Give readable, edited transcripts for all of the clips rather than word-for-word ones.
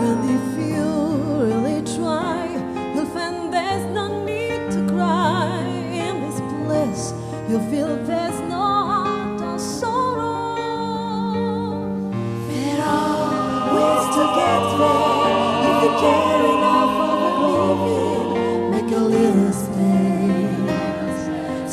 And if you really try, you'll find there's no need to cry. In this place, you'll feel there's no heart or sorrow. There are ways to get there. If you care enough for the living, make a little space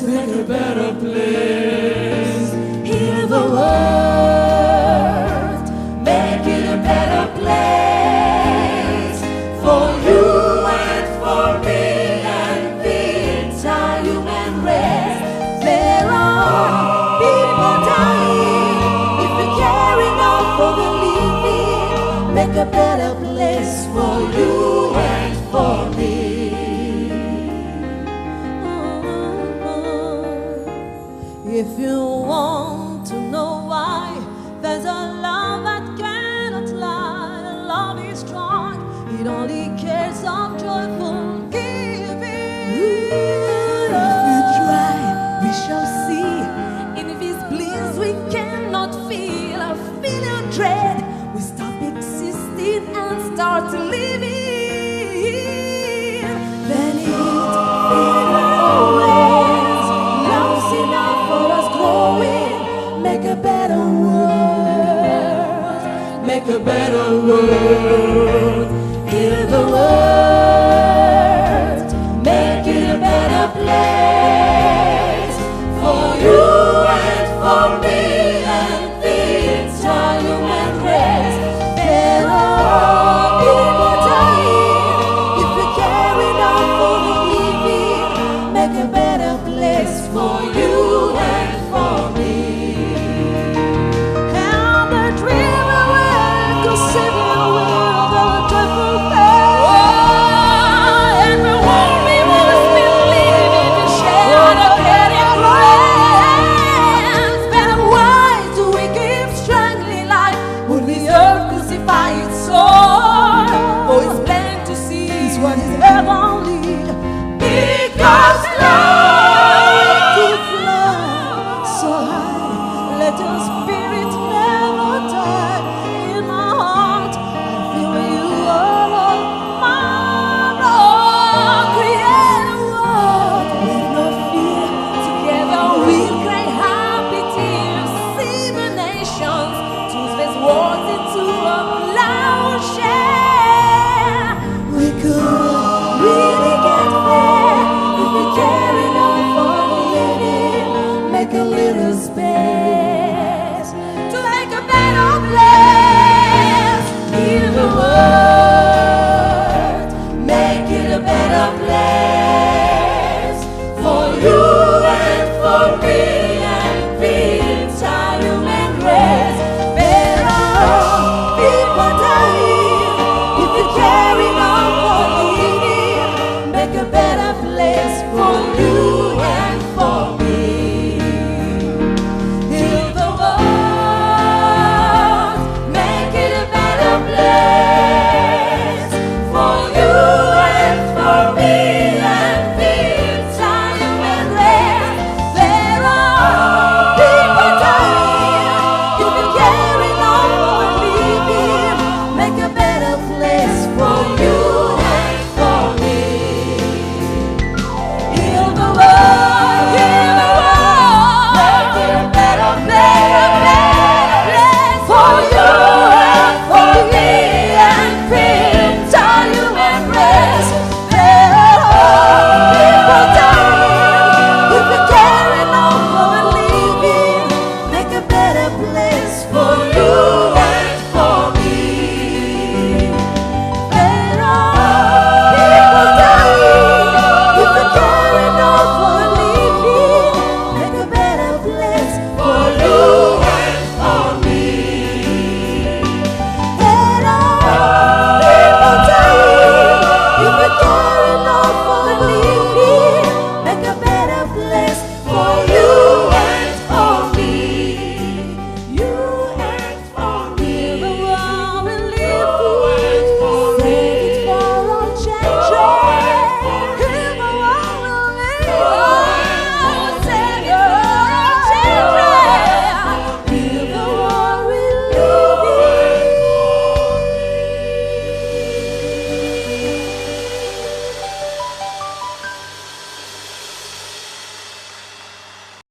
to make a better place. Heal the world, make it a better place for you and for me and the entire human race. There are people dying. If you care enough for the living, make a better place for you and for me. If you want to know why, there's a love that cannot lie. Love is strong, it only cares of joyful giving. If we try, we shall see. In this bliss we cannot feel. A feeling of dread, we stop existing and start living. Then it always love's enough for us growing. Make a better world, make a better world. Heal the world, make it a better place for you and for me and the entire human race. There are people dying. If you care enough for the living, make a better place for you and for me. And the dream away, go save the world of a joyful face. And the world we must believe in the shade of the better place. Then why do we keep strangling life? Would the earth crucify its soul? For it's plain to see is what is ever only